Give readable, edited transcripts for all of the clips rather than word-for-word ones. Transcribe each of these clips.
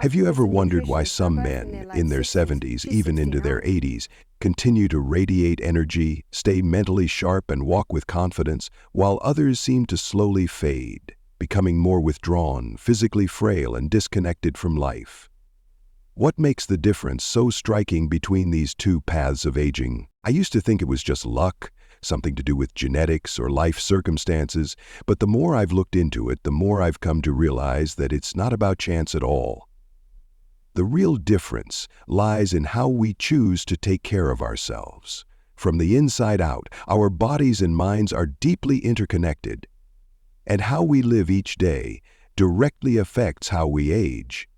Have you As ever a wondered why nutritionist, I some worked in men, their in their 60s 70s, to even into their 69. 80s, continue to radiate energy, stay mentally sharp, and walk with confidence, while others seem to slowly fade, becoming more withdrawn, physically frail, and disconnected from life? What makes the difference so striking between these two paths of aging? I used to think it was just luck, something to do with genetics or life circumstances, but the more I've looked into it, the more I've come to realize that it's not about chance at all. The real difference lies in how we choose to take care of ourselves. From the inside out, our bodies and minds are deeply interconnected, and how we live each day directly affects how we age.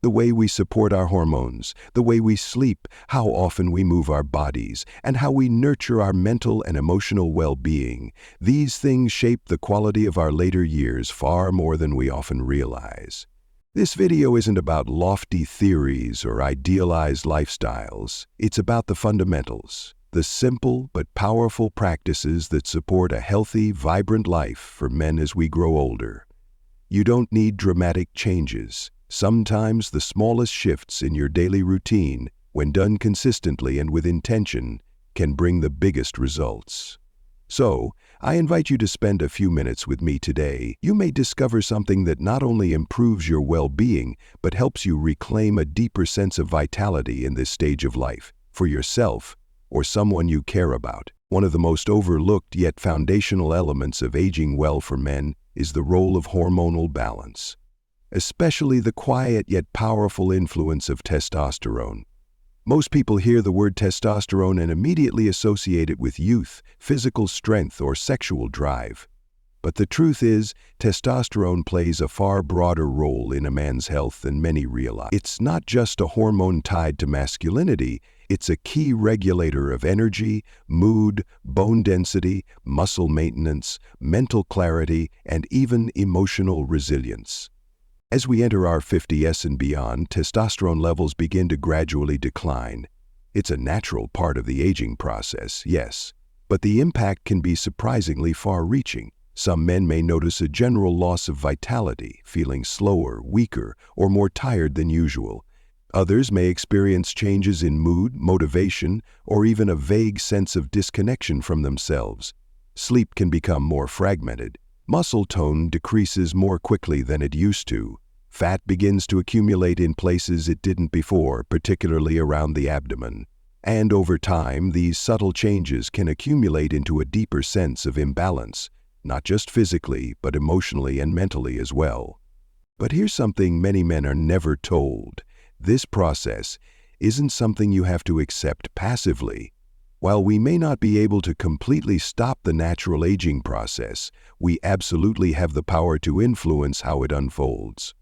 The way we support our hormones, the way we sleep, how often we move our bodies, and how we nurture our mental and emotional well-being, these things shape the quality of our later years far more than we often realize. This video isn't about lofty theories or idealized lifestyles. It's about the fundamentals, the simple but powerful practices that support a healthy, vibrant life for men as we grow older. You don't need dramatic changes. Sometimes the smallest shifts in your daily routine, when done consistently and with intention, can bring the biggest results. So, I invite you to spend a few minutes with me today. You may discover something that not only improves your well-being, but helps you reclaim a deeper sense of vitality in this stage of life, for yourself or someone you care about. One of the most overlooked yet foundational elements of aging well for men is the role of hormonal balance, especially the quiet yet powerful influence of testosterone. Most people hear the word testosterone and immediately associate it with youth, physical strength, or sexual drive. But the truth is, testosterone plays a far broader role in a man's health than many realize. It's not just a hormone tied to masculinity, it's a key regulator of energy, mood, bone density, muscle maintenance, mental clarity, and even emotional resilience. As we enter our 50s and beyond, testosterone levels begin to gradually decline. It's a natural part of the aging process, yes, but the impact can be surprisingly far-reaching. Some men may notice a general loss of vitality, feeling slower, weaker, or more tired than usual. Others may experience changes in mood, motivation, or even a vague sense of disconnection from themselves. Sleep can become more fragmented. Muscle tone decreases more quickly than it used to. Fat begins to accumulate in places it didn't before, particularly around the abdomen. And over time, these subtle changes can accumulate into a deeper sense of imbalance, not just physically, but emotionally and mentally as well. But here's something many men are never told. This process isn't something you have to accept passively. While we may not be able to completely stop the natural aging process, we absolutely have the power to influence how it unfolds.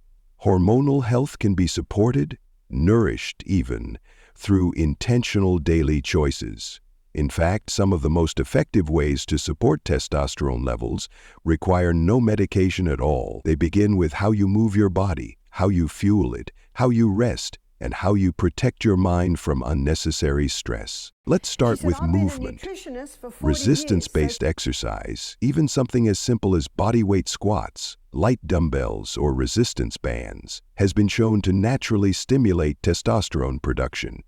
Hormonal health can be supported, nourished even, through intentional daily choices. In fact, some of the most effective ways to support testosterone levels require no medication at all. They begin with how you move your body, how you fuel it, how you rest, and how you protect your mind from unnecessary stress. Let's She start said, with I've been a movement. nutritionist for 40 years, Resistance-based so exercise, even something as simple as bodyweight squats, light dumbbells, or resistance bands, has been shown to naturally stimulate testosterone production.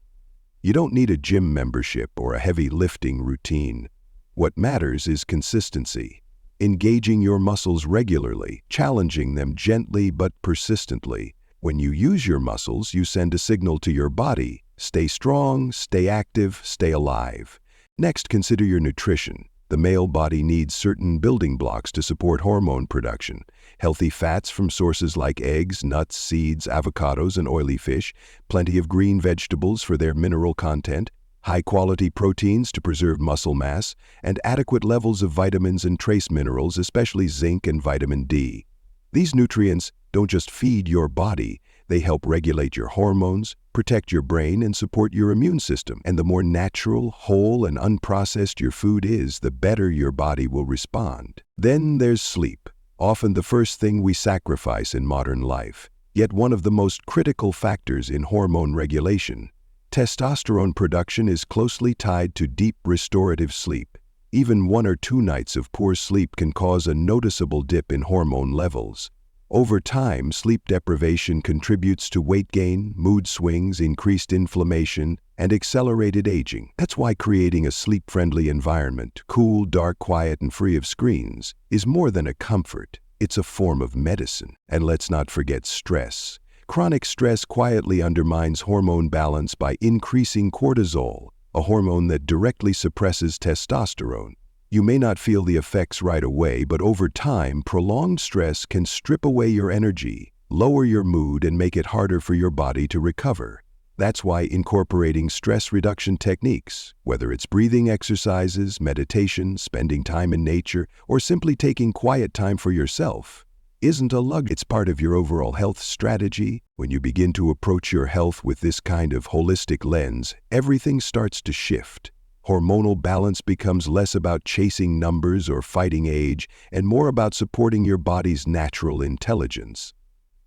You don't need a gym membership or a heavy lifting routine. What matters is consistency. Engaging your muscles regularly, challenging them gently but persistently. When you use your muscles, you send a signal to your body: stay strong, stay active, stay alive. Next, consider your nutrition. The male body needs certain building blocks to support hormone production. Healthy fats from sources like eggs, nuts, seeds, avocados, and oily fish, plenty of green vegetables for their mineral content, high-quality proteins to preserve muscle mass, and adequate levels of vitamins and trace minerals, especially zinc and vitamin D. These nutrients don't just feed your body, they help regulate your hormones, protect your brain, and support your immune system. And the more natural, whole, and unprocessed your food is, the better your body will respond. Then there's sleep, often the first thing we sacrifice in modern life, yet one of the most critical factors in hormone regulation. Testosterone production is closely tied to deep restorative sleep. Even 1 or 2 nights of poor sleep can cause a noticeable dip in hormone levels. Over time, sleep deprivation contributes to weight gain, mood swings, increased inflammation, and accelerated aging. That's why creating a sleep-friendly environment, cool, dark, quiet, and free of screens, is more than a comfort. It's a form of medicine. And let's not forget stress. Chronic stress quietly undermines hormone balance by increasing cortisol, a hormone that directly suppresses testosterone. You may not feel the effects right away, but over time, prolonged stress can strip away your energy, lower your mood, and make it harder for your body to recover. That's why incorporating stress reduction techniques, whether it's breathing exercises, meditation, spending time in nature, or simply taking quiet time for yourself, isn't a luxury. It's part of your overall health strategy. When you begin to approach your health with this kind of holistic lens, everything starts to shift. Hormonal balance becomes less about chasing numbers or fighting age, and more about supporting your body's natural intelligence.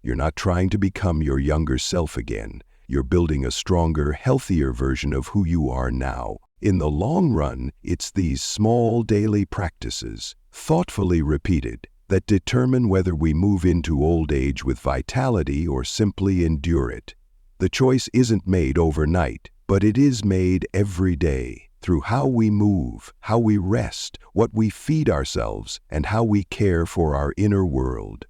You're not trying to become your younger self again. You're building a stronger, healthier version of who you are now. In the long run, it's these small daily practices, thoughtfully repeated, that determine whether we move into old age with vitality or simply endure it. The choice isn't made overnight, but it is made every day, through how we move, how we rest, what we feed ourselves, and how we care for our inner world.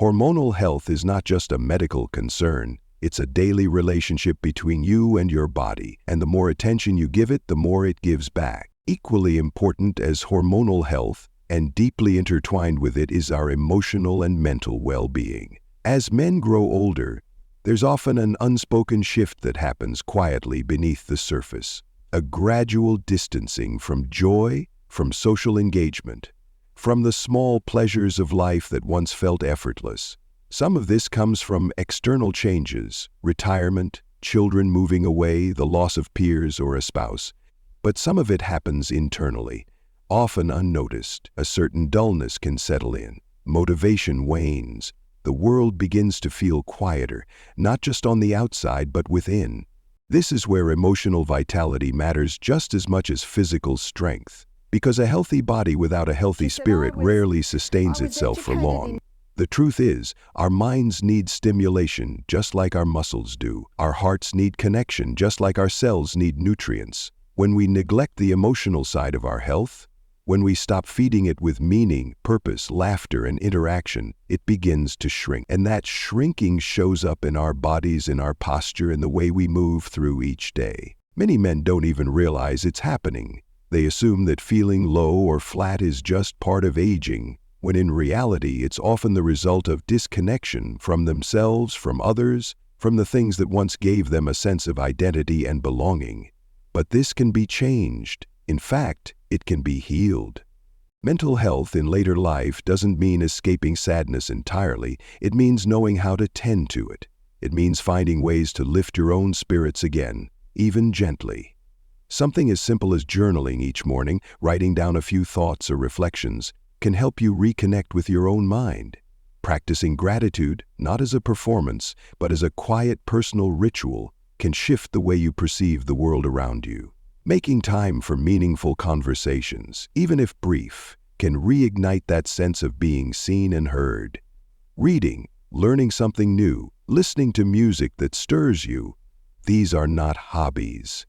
Hormonal health is not just a medical concern. It's a daily relationship between you and your body, and the more attention you give it, the more it gives back. Equally important as hormonal health, and deeply intertwined with it, is our emotional and mental well-being. As men grow older, there's often an unspoken shift that happens quietly beneath the surface. A gradual distancing from joy, from social engagement, from the small pleasures of life that once felt effortless. Some of this comes from external changes, retirement, children moving away, the loss of peers or a spouse. But some of it happens internally, often unnoticed. A certain dullness can settle in, motivation wanes, the world begins to feel quieter, not just on the outside but within. This is where emotional vitality matters just as much as physical strength, because a healthy body without a healthy spirit rarely sustains itself for long. The truth is, our minds need stimulation just like our muscles do. Our hearts need connection just like our cells need nutrients. When we neglect the emotional side of our health, when we stop feeding it with meaning, purpose, laughter, and interaction, it begins to shrink. And that shrinking shows up in our bodies, in our posture, in the way we move through each day. Many men don't even realize it's happening. They assume that feeling low or flat is just part of aging, when in reality it's often the result of disconnection from themselves, from others, from the things that once gave them a sense of identity and belonging. But this can be changed. In fact, it can be healed. Mental health in later life doesn't mean escaping sadness entirely. It means knowing how to tend to it. It means finding ways to lift your own spirits again, even gently. Something as simple as journaling each morning, writing down a few thoughts or reflections, can help you reconnect with your own mind. Practicing gratitude, not as a performance, but as a quiet personal ritual, can shift the way you perceive the world around you. Making time for meaningful conversations, even if brief, can reignite that sense of being seen and heard. Reading, learning something new, listening to music that stirs you, these are not hobbies.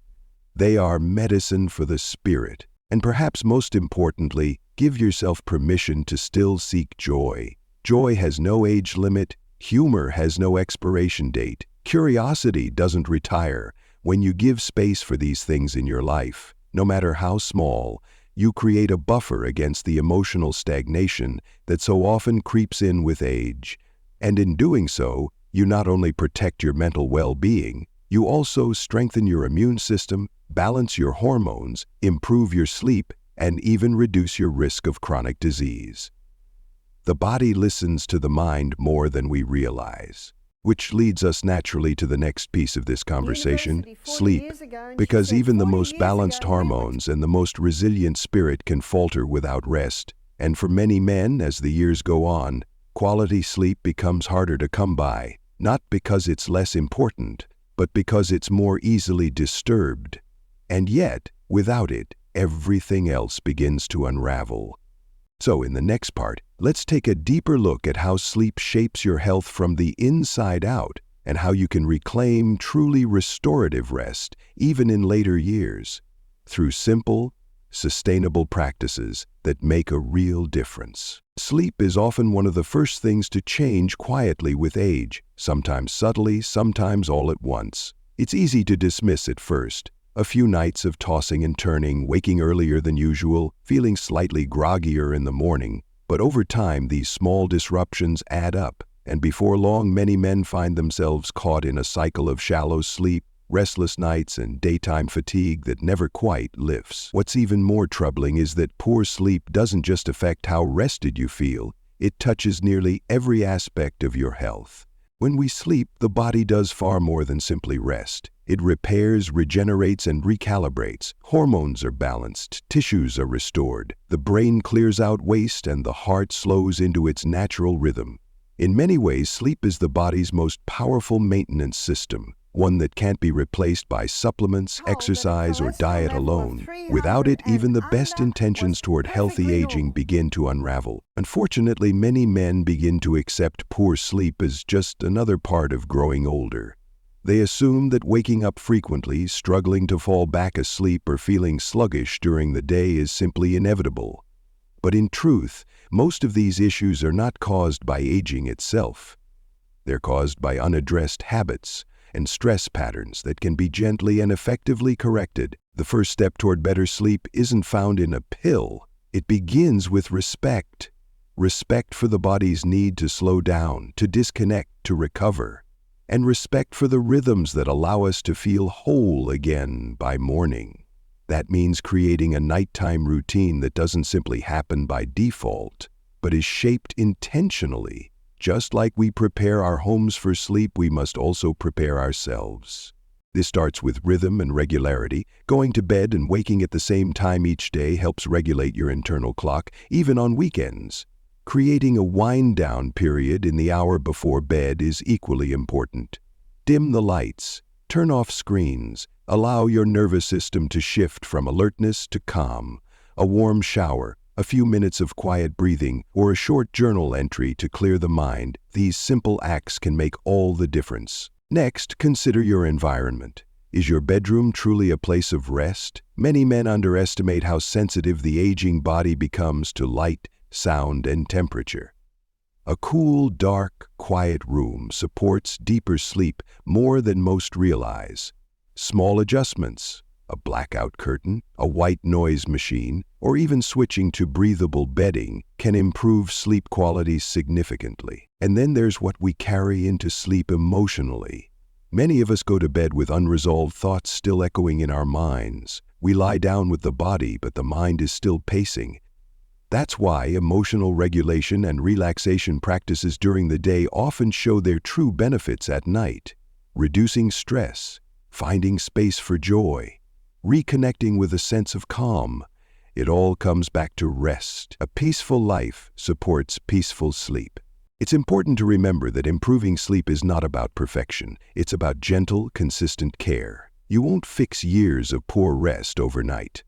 They are medicine for the spirit. And perhaps most importantly, give yourself permission to still seek joy. Joy has no age limit, humor has no expiration date, curiosity doesn't retire. When you give space for these things in your life, no matter how small, you create a buffer against the emotional stagnation that so often creeps in with age. And in doing so, you not only protect your mental well-being, you also strengthen your immune system, balance your hormones, improve your sleep, and even reduce your risk of chronic disease. The body listens to the mind more than we realize, which leads us naturally to the next piece of this conversation, sleep, because even the most balanced hormones and the most resilient spirit can falter without rest. And for many men, as the years go on, quality sleep becomes harder to come by, not because it's less important, but because it's more easily disturbed. And yet, without it, everything else begins to unravel. So in the next part, Let's take a deeper look at how sleep shapes your health from the inside out and how you can reclaim truly restorative rest even in later years through simple, sustainable practices that make a real difference. Sleep is often one of the first things to change quietly with age, sometimes subtly, sometimes all at once. It's easy to dismiss at first. A few nights of tossing and turning, waking earlier than usual, feeling slightly groggier in the morning. But over time, these small disruptions add up, and before long, many men find themselves caught in a cycle of shallow sleep, restless nights, and daytime fatigue that never quite lifts. What's even more troubling is that poor sleep doesn't just affect how rested you feel, it touches nearly every aspect of your health. When we sleep, the body does far more than simply rest. It repairs, regenerates, and recalibrates. Hormones are balanced, tissues are restored, the brain clears out waste, and the heart slows into its natural rhythm. In many ways, sleep is the body's most powerful maintenance system, one that can't be replaced by supplements, exercise, or diet alone. Without it, even the best intentions toward healthy aging begin to unravel. Unfortunately, many men begin to accept poor sleep as just another part of growing older. They assume that waking up frequently, struggling to fall back asleep, or feeling sluggish during the day is simply inevitable. But in truth, most of these issues are not caused by aging itself. They're caused by unaddressed habits and stress patterns that can be gently and effectively corrected. The first step toward better sleep isn't found in a pill. It begins with respect. Respect for the body's need to slow down, to disconnect, to recover. And respect for the rhythms that allow us to feel whole again by morning. That means creating a nighttime routine that doesn't simply happen by default, but is shaped intentionally. Just like we prepare our homes for sleep, we must also prepare ourselves. This starts with rhythm and regularity. Going to bed and waking at the same time each day helps regulate your internal clock, even on weekends. Creating a wind-down period in the hour before bed is equally important. Dim the lights, turn off screens, allow your nervous system to shift from alertness to calm. A warm shower, a few minutes of quiet breathing, or a short journal entry to clear the mind, these simple acts can make all the difference. Next, consider your environment. Is your bedroom truly a place of rest? Many men underestimate how sensitive the aging body becomes to light, sound, and temperature. A cool, dark, quiet room supports deeper sleep more than most realize. Small adjustments, a blackout curtain, a white noise machine, or even switching to breathable bedding can improve sleep quality significantly. And then there's what we carry into sleep emotionally. Many of us go to bed with unresolved thoughts still echoing in our minds. We lie down with the body, but the mind is still pacing. That's why emotional regulation and relaxation practices during the day often show their true benefits at night. Reducing stress, finding space for joy, reconnecting with a sense of calm. It all comes back to rest. A peaceful life supports peaceful sleep. It's important to remember that improving sleep is not about perfection. It's about gentle, consistent care. You won't fix years of poor rest overnight.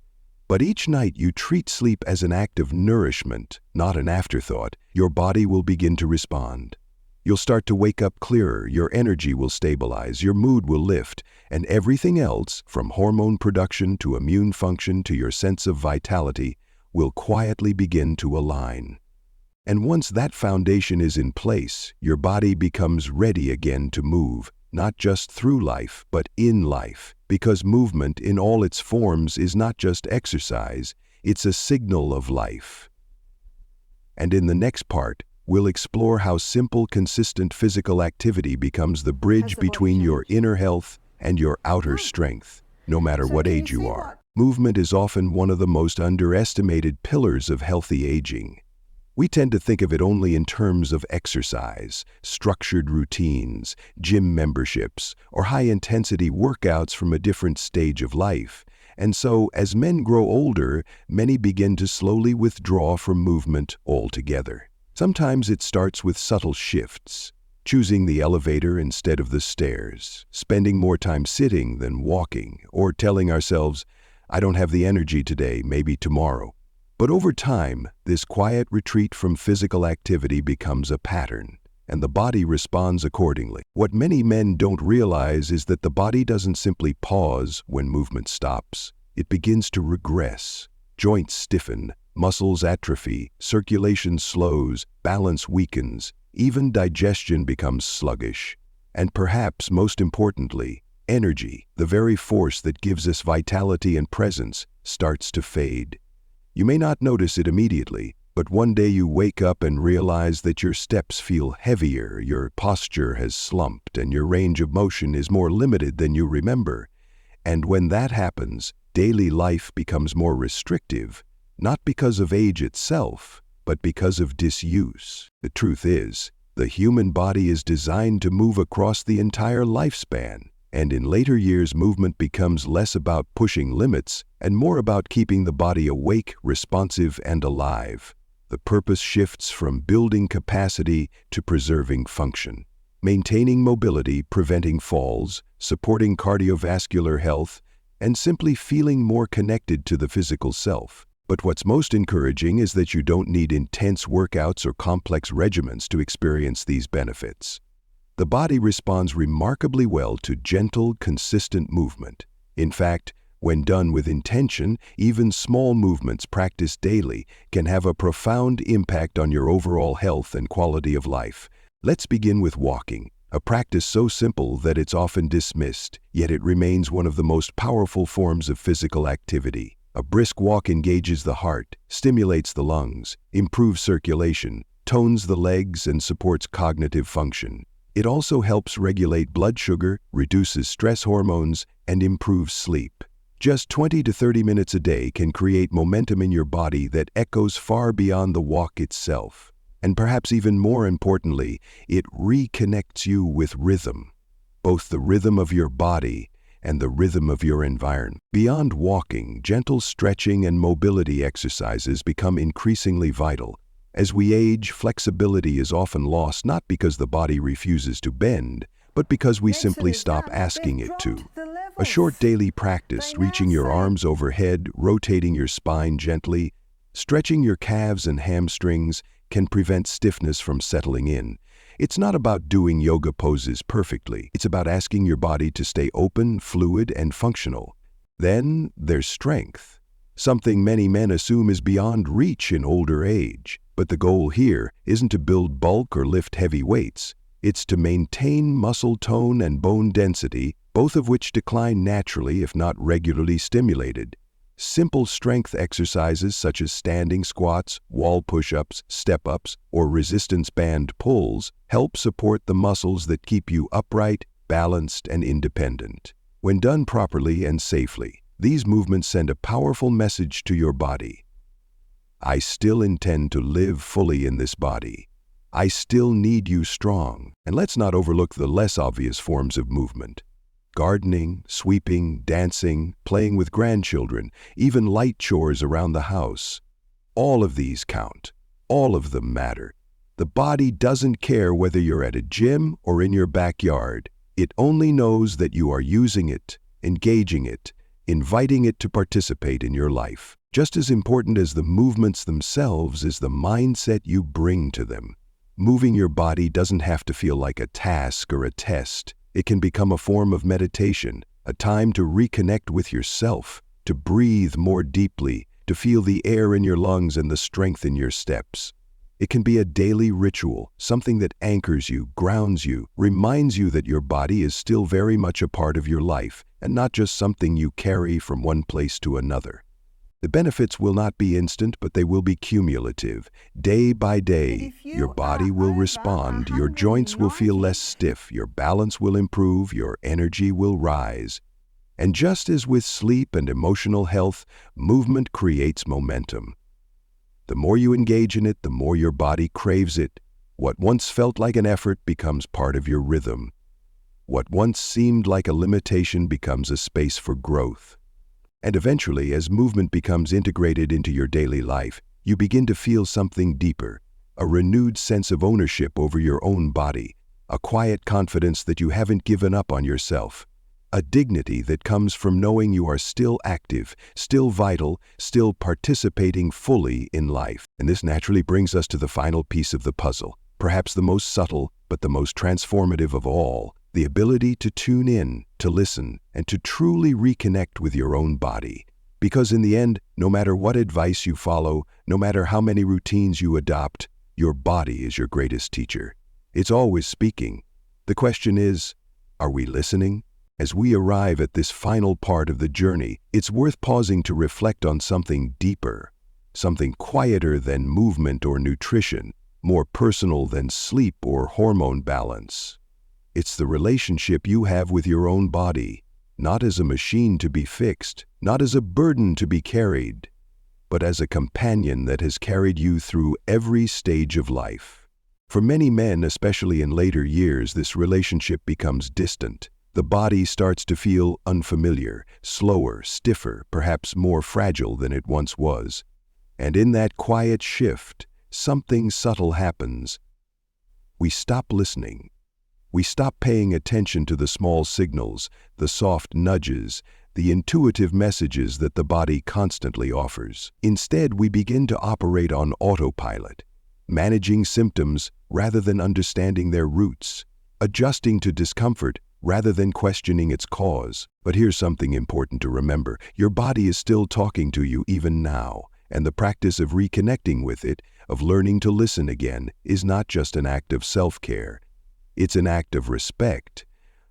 But each night you treat sleep as an act of nourishment, not an afterthought, your body will begin to respond. You'll start to wake up clearer, your energy will stabilize, your mood will lift, and everything else, from hormone production to immune function to your sense of vitality, will quietly begin to align. And once that foundation is in place, your body becomes ready again to move, not just through life, but in life. Because movement in all its forms is not just exercise, it's a signal of life. And in the next part, we'll explore how simple, consistent physical activity becomes the bridge between your inner health and your outer strength, no matter what age you are. Movement is often one of the most underestimated pillars of healthy aging. We tend to think of it only in terms of exercise, structured routines, gym memberships, or high-intensity workouts from a different stage of life. And so, as men grow older, many begin to slowly withdraw from movement altogether. Sometimes it starts with subtle shifts, choosing the elevator instead of the stairs, spending more time sitting than walking, or telling ourselves, "I don't have the energy today, maybe tomorrow." But over time, this quiet retreat from physical activity becomes a pattern, and the body responds accordingly. What many men don't realize is that the body doesn't simply pause when movement stops. It begins to regress. Joints stiffen, muscles atrophy, circulation slows, balance weakens, even digestion becomes sluggish. And perhaps most importantly, energy, the very force that gives us vitality and presence, starts to fade. You may not notice it immediately, but one day you wake up and realize that your steps feel heavier, your posture has slumped, and your range of motion is more limited than you remember. And when that happens, daily life becomes more restrictive, not because of age itself, but because of disuse. The truth is, the human body is designed to move across the entire lifespan, and in later years movement becomes less about pushing limits and more about keeping the body awake, responsive, and alive. The purpose shifts from building capacity to preserving function, maintaining mobility, preventing falls, supporting cardiovascular health, and simply feeling more connected to the physical self. But what's most encouraging is that you don't need intense workouts or complex regimens to experience these benefits. The body responds remarkably well to gentle, consistent movement. In fact, when done with intention, even small movements practiced daily can have a profound impact on your overall health and quality of life. Let's begin with walking, a practice so simple that it's often dismissed, yet it remains one of the most powerful forms of physical activity. A brisk walk engages the heart, stimulates the lungs, improves circulation, tones the legs, and supports cognitive function. It also helps regulate blood sugar, reduces stress hormones, and improves sleep. Just 20 to 30 minutes a day can create momentum in your body that echoes far beyond the walk itself. And perhaps even more importantly, it reconnects you with rhythm, both the rhythm of your body and the rhythm of your environment. Beyond walking, gentle stretching and mobility exercises become increasingly vital. As we age, flexibility is often lost not because the body refuses to bend, but because we simply stop asking it to. A short daily practice, reaching your arms overhead, rotating your spine gently, stretching your calves and hamstrings, can prevent stiffness from settling in. It's not about doing yoga poses perfectly. It's about asking your body to stay open, fluid, and functional. Then there's strength, something many men assume is beyond reach in older age. But the goal here isn't to build bulk or lift heavy weights. It's to maintain muscle tone and bone density, both of which decline naturally if not regularly stimulated. Simple strength exercises such as standing squats, wall push-ups, step-ups, or resistance band pulls help support the muscles that keep you upright, balanced, and independent. When done properly and safely, these movements send a powerful message to your body. I still intend to live fully in this body. I still need you strong. And let's not overlook the less obvious forms of movement. Gardening, sweeping, dancing, playing with grandchildren, even light chores around the house. All of these count. All of them matter. The body doesn't care whether you're at a gym or in your backyard. It only knows that you are using it, engaging it, inviting it to participate in your life. Just as important as the movements themselves is the mindset you bring to them. Moving your body doesn't have to feel like a task or a test. It can become a form of meditation, a time to reconnect with yourself, to breathe more deeply, to feel the air in your lungs and the strength in your steps. It can be a daily ritual, something that anchors you, grounds you, reminds you that your body is still very much a part of your life, and not just something you carry from one place to another. The benefits will not be instant, but they will be cumulative. Day by day, your body will respond, your joints will feel less stiff, your balance will improve, your energy will rise. And just as with sleep and emotional health, movement creates momentum. The more you engage in it, the more your body craves it. What once felt like an effort becomes part of your rhythm. What once seemed like a limitation becomes a space for growth. And eventually, as movement becomes integrated into your daily life, you begin to feel something deeper, a renewed sense of ownership over your own body, a quiet confidence that you haven't given up on yourself. a dignity that comes from knowing you are still active, still vital, still participating fully in life. And this naturally brings us to the final piece of the puzzle, perhaps the most subtle but the most transformative of all, the ability to tune in, to listen, and to truly reconnect with your own body. Because in the end, no matter what advice you follow, no matter how many routines you adopt, your body is your greatest teacher. It's always speaking. The question is, are we listening? As we arrive at this final part of the journey, it's worth pausing to reflect on something deeper, something quieter than movement or nutrition, more personal than sleep or hormone balance. It's the relationship you have with your own body, not as a machine to be fixed, not as a burden to be carried, but as a companion that has carried you through every stage of life. For many men, especially in later years, this relationship becomes distant. The body starts to feel unfamiliar, slower, stiffer, perhaps more fragile than it once was. And in that quiet shift, something subtle happens. We stop listening. We stop paying attention to the small signals, the soft nudges, the intuitive messages that the body constantly offers. Instead, we begin to operate on autopilot, managing symptoms rather than understanding their roots, adjusting to discomfort rather than questioning its cause. But here's something important to remember. Your body is still talking to you even now, and the practice of reconnecting with it, of learning to listen again, is not just an act of self-care. It's an act of respect,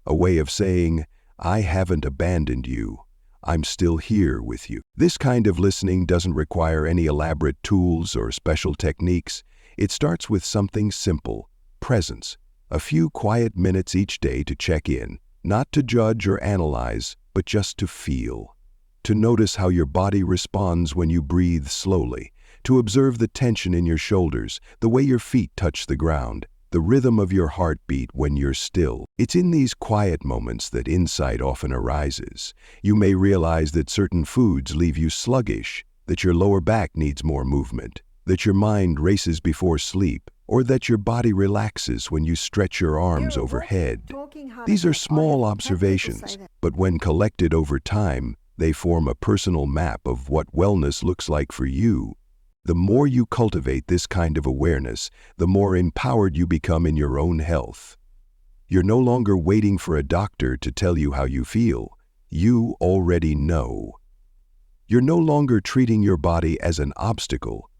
a way of saying, I haven't abandoned you. I'm still here with you. This kind of listening doesn't require any elaborate tools or special techniques. It starts with something simple, presence. A few quiet minutes each day to check in, not to judge or analyze, but just to feel. To notice how your body responds when you breathe slowly, to observe the tension in your shoulders, the way your feet touch the ground, the rhythm of your heartbeat when you're still. It's in these quiet moments that insight often arises. You may realize that certain foods leave you sluggish, that your lower back needs more movement, that your mind races before sleep, or that your body relaxes when you stretch your arms overhead. These are small observations, but when collected over time, they form a personal map of what wellness looks like for you. The more you cultivate this kind of awareness, the more empowered you become in your own health. You're no longer waiting for a doctor to tell you how you feel. You already know. You're no longer treating your body as an obstacle.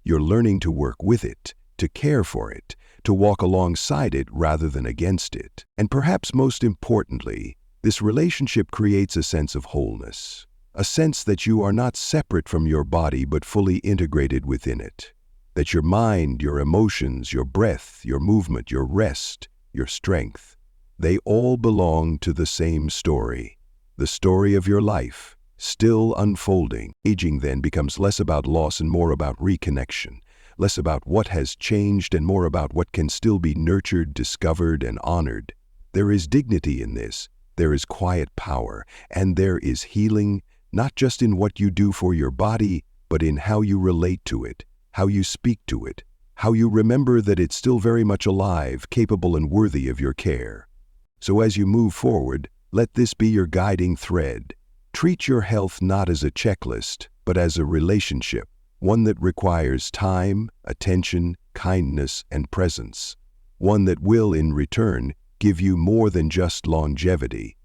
You're learning to work with it, to care for it, to walk alongside it rather than against it. And perhaps most importantly, this relationship creates a sense of wholeness, a sense that you are not separate from your body but fully integrated within it, that your mind, your emotions, your breath, your movement, your rest, your strength, they all belong to the same story, the story of your life, still unfolding. Aging then becomes less about loss and more about reconnection, less about what has changed and more about what can still be nurtured, discovered, and honored. There is dignity in this, there is quiet power, and there is healing, not just in what you do for your body, but in how you relate to it, how you speak to it, how you remember that it's still very much alive, capable, and worthy of your care. So as you move forward, let this be your guiding thread. Treat your health not as a checklist, but as a relationship, one that requires time, attention, kindness, and presence. One that will, in return, give you more than just longevity.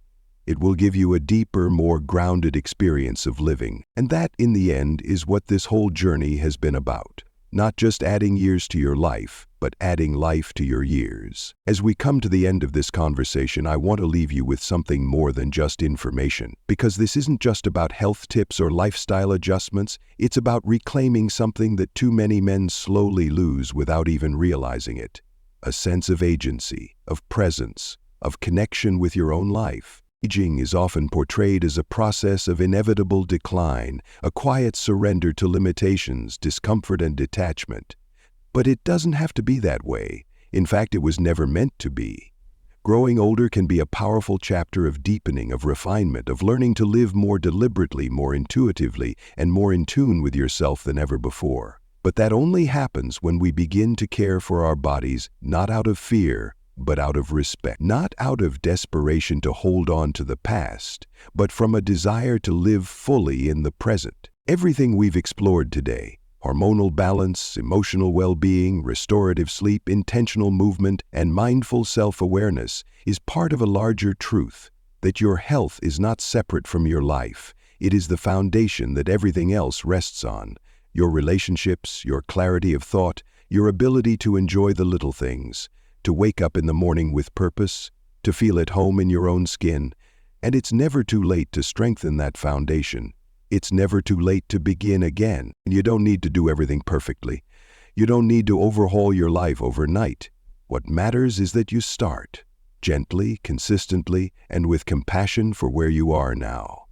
It will give you a deeper, more grounded experience of living. And that, in the end, is what this whole journey has been about. Not just adding years to your life, but adding life to your years. As we come to the end of this conversation, I want to leave you with something more than just information. Because this isn't just about health tips or lifestyle adjustments, it's about reclaiming something that too many men slowly lose without even realizing it. A sense of agency, of presence, of connection with your own life. Aging is often portrayed as a process of inevitable decline, a quiet surrender to limitations, discomfort, and detachment. But it doesn't have to be that way. In fact, it was never meant to be. Growing older can be a powerful chapter of deepening, of refinement, of learning to live more deliberately, more intuitively, and more in tune with yourself than ever before. But that only happens when we begin to care for our bodies, not out of fear, but out of respect. Not out of desperation to hold on to the past, but from a desire to live fully in the present. Everything we've explored today, hormonal balance, emotional well-being, restorative sleep, intentional movement, and mindful self-awareness, is part of a larger truth, that your health is not separate from your life. It is the foundation that everything else rests on. Your relationships, your clarity of thought, your ability to enjoy the little things, to wake up in the morning with purpose, to feel at home in your own skin. And it's never too late to strengthen that foundation. It's never too late to begin again. And you don't need to do everything perfectly. You don't need to overhaul your life overnight. What matters is that you start, gently, consistently, and with compassion for where you are now.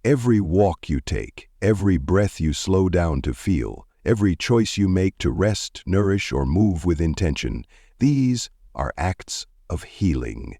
Every walk you take, every breath you slow down to feel, every choice you make to rest, nourish, or move with intention, these are acts of healing.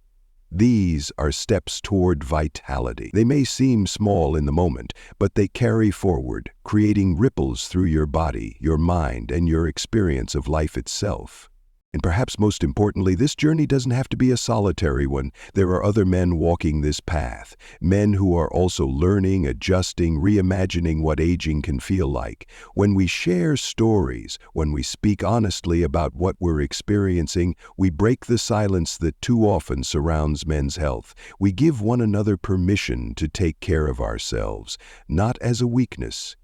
These are steps toward vitality. They may seem small in the moment, but they carry forward, creating ripples through your body, your mind, and your experience of life itself. And perhaps most importantly, this journey doesn't have to be a solitary one. There are other men walking this path, men who are also learning, adjusting, reimagining what aging can feel like. When we share stories, when we speak honestly about what we're experiencing, we break the silence that too often surrounds men's health. We give one another permission to take care of ourselves, not as a weakness,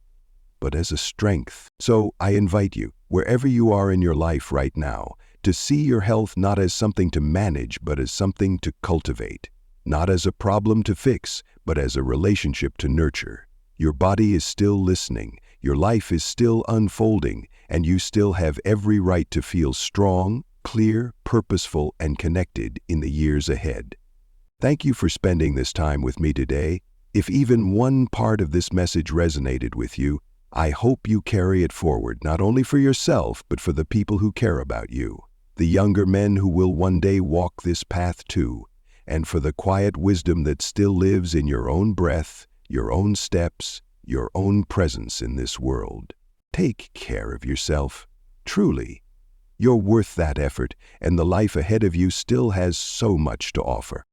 but as a strength. So I invite you, wherever you are in your life right now, to see your health not as something to manage, but as something to cultivate. Not as a problem to fix, but as a relationship to nurture. Your body is still listening, your life is still unfolding, and you still have every right to feel strong, clear, purposeful, and connected in the years ahead. Thank you for spending this time with me today. If even one part of this message resonated with you, I hope you carry it forward, not only for yourself, but for the people who care about you. The younger men who will one day walk this path too, and for the quiet wisdom that still lives in your own breath, your own steps, your own presence in this world. Take care of yourself. Truly, you're worth that effort, and the life ahead of you still has so much to offer.